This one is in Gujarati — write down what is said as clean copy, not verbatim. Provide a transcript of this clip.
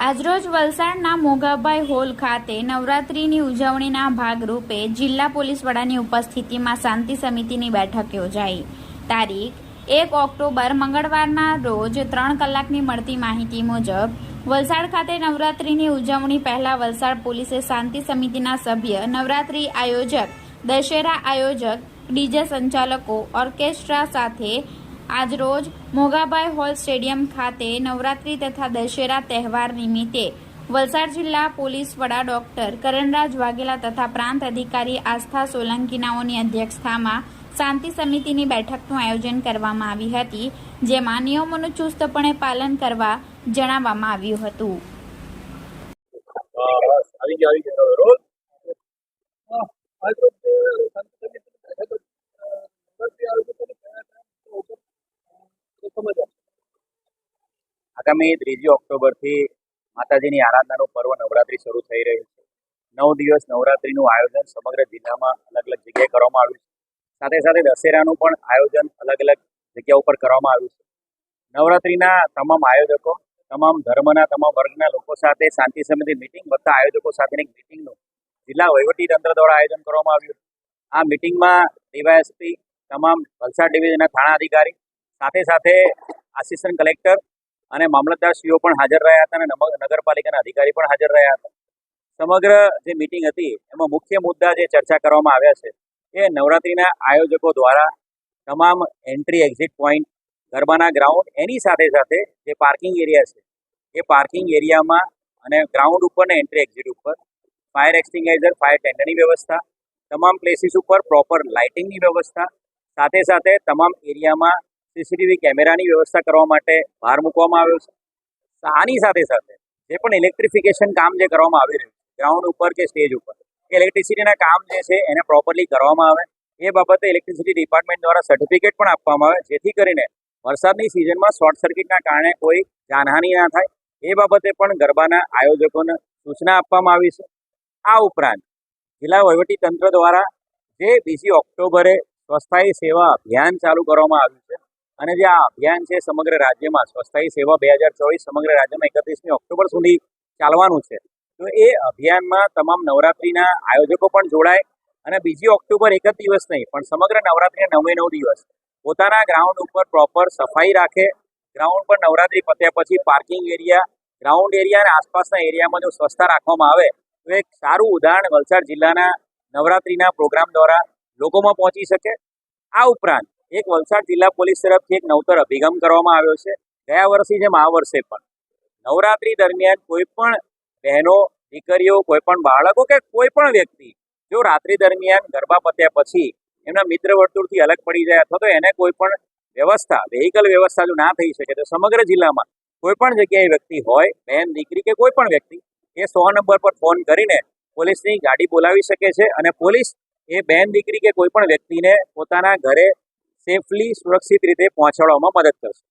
આજરોજ વલસાડના મોગાભાઈ હોલ ખાતે નવરાત્રિની ઉજવણીના ભાગરૂપે જિલ્લા પોલીસ વડાની ઉપસ્થિતિમાં શાંતિ સમિતિની બેઠક યોજાઈ. તારીખ 1 ઓક્ટોબર મંગળવારના રોજ 3 કલાકની મળતી માહિતી મુજબ વલસાડ ખાતે નવરાત્રિની ઉજવણી પહેલા વલસાડ પોલીસે શાંતિ સમિતિના સભ્ય, નવરાત્રિ આયોજક, દશેરા આયોજક, ડીજે સંચાલકો, ઓર્કેસ્ટ્રા સાથે આજરોજ મોગાભાઈ હોલ સ્ટેડિયમ ખાતે નવરાત્રિ તથા દશેરા તહેવાર નિમિત્તે વલસાડ જિલ્લા પોલીસ વડા ડોક્ટર કરણરાજ વાઘેલા તથા પ્રાંત અધિકારી આસ્થા સોલંકીનાઓની અધ્યક્ષતામાં શાંતિ સમિતિની બેઠકનું આયોજન કરવામાં આવી હતી, જેમાં નિયમોનું ચુસ્તપણે પાલન કરવા જણાવવામાં આવ્યું હતું. આગામી 3 ઓક્ટોબરથી માતાજીની આરાધનાનું પર્વ નવરાત્રિ શરૂ થઈ રહ્યું છે. 9 દિવસ નવરાત્રિનું આયોજન સમગ્ર જિલ્લામાં અલગ અલગ જગ્યાએ કરવામાં આવ્યું છે. સાથે સાથે દશેરાનું પણ આયોજન અલગ અલગ જગ્યા ઉપર કરવામાં આવ્યું છે. નવરાત્રિના તમામ આયોજકો, તમામ ધર્મના, તમામ વર્ગના લોકો સાથે શાંતિ સમિતિ મિટિંગ વત્તા આયોજકો સાથેની મિટિંગનું જિલ્લા વહીવટીતંત્ર દ્વારા આયોજન કરવામાં આવ્યું. આ મિટિંગમાં ડીવાયએસપી, તમામ વલસાડ ડિવિઝનના થાણા અધિકારી, સાથે સાથે આસિસ્ટન્ટ કલેક્ટર અને મામલતદારશ્રીઓ પણ હાજર રહ્યા હતા અને નગરપાલિકાના અધિકારી પણ હાજર રહ્યા હતા. સમગ્ર જે મિટિંગ હતી એમાં મુખ્ય મુદ્દા જે ચર્ચા કરવામાં આવ્યા છે એ નવરાત્રિના આયોજકો દ્વારા તમામ એન્ટ્રી એક્ઝિટ પોઈન્ટ, ગરબાના ગ્રાઉન્ડ, એની સાથે સાથે જે પાર્કિંગ એરિયા છે એ પાર્કિંગ એરિયામાં અને ગ્રાઉન્ડ ઉપર ને એન્ટ્રી એક્ઝિટ ઉપર ફાયર એક્સટિંગ્વિશર, ફાયર ટેન્ડરની વ્યવસ્થા, તમામ પ્લેસીસ ઉપર પ્રોપર લાઇટિંગની વ્યવસ્થા, સાથે સાથે તમામ એરિયામાં સીસીટીવી કેમેરાની વ્યવસ્થા કરવા માટે ભાર મૂકવામાં આવ્યો છે. આની સાથે સાથે જે પણ ઇલેક્ટ્રિફિકેશન કામ જે કરવામાં આવી રહ્યું છે ગ્રાઉન્ડ ઉપર કે સ્ટેજ ઉપર, એ ઇલેક્ટ્રિસિટીના કામ જે છે એને પ્રોપરલી કરવામાં આવે એ બાબતે ઇલેક્ટ્રિસિટી ડિપાર્ટમેન્ટ દ્વારા સર્ટિફિકેટ પણ આપવામાં આવે, જેથી કરીને વરસાદની સિઝનમાં શોર્ટ સર્કિટના કારણે કોઈ જાનહાનિ ના થાય એ બાબતે પણ ગરબાના આયોજકોને સૂચના આપવામાં આવી છે. આ ઉપરાંત જિલ્લા વહીવટીતંત્ર દ્વારા જે 2 ઓક્ટોબરે સ્વસ્થાયી સેવા અભિયાન ચાલુ કરવામાં આવ્યું છે અને જે આ અભિયાન છે સમગ્ર રાજ્યમાં સ્વસ્થાયી સેવા 2024 સમગ્ર રાજ્યમાં 31 ઓક્ટોબર સુધી ચાલવાનું છે. તો એ અભિયાનમાં તમામ નવરાત્રિના આયોજકો પણ જોડાય અને 2 ઓક્ટોબર એક જ દિવસ નહીં પણ સમગ્ર નવરાત્રિના 9 દિવસ પોતાના ગ્રાઉન્ડ ઉપર પ્રોપર સફાઈ રાખે. ગ્રાઉન્ડ પર નવરાત્રિ પત્યા પછી પાર્કિંગ એરિયા, ગ્રાઉન્ડ એરિયા અને આસપાસના એરિયામાં જો સ્વચ્છતા રાખવામાં આવે તો એક સારું ઉદાહરણ વલસાડ જિલ્લાના નવરાત્રિના પ્રોગ્રામ દ્વારા લોકોમાં પહોંચી શકે. આ ઉપરાંત એક વલસાડ જિલ્લા પોલીસ તરફથી એક નવતર અભિગમ કરવામાં આવ્યો છે. ગયા વર્ષની જેમ આ વર્ષે પણ નવરાત્રિ દરમિયાન કોઈ પણ બહેનો, દીકરીઓ, કોઈ પણ બાળકો કે કોઈ પણ વ્યક્તિ જો રાત્રિ દરમિયાન ગરબા પત્યા પછી એમના મિત્ર વર્તુળથી અલગ પડી જાય અથવા તો એને કોઈ પણ વ્યવસ્થા, વેહિકલ વ્યવસ્થા જો ના થઈ શકે તો સમગ્ર જિલ્લામાં કોઈ પણ જગ્યાએ વ્યક્તિ હોય, બહેન, દીકરી કે કોઈ પણ વ્યક્તિ, એ 100 નંબર પર ફોન કરીને પોલીસની ગાડી બોલાવી શકે છે અને પોલીસ એ બહેન, દીકરી કે કોઈ પણ વ્યક્તિને પોતાના ઘરે સેફલી, સુરક્ષિત રીતે પહોંચાડવામાં મદદ કરશે.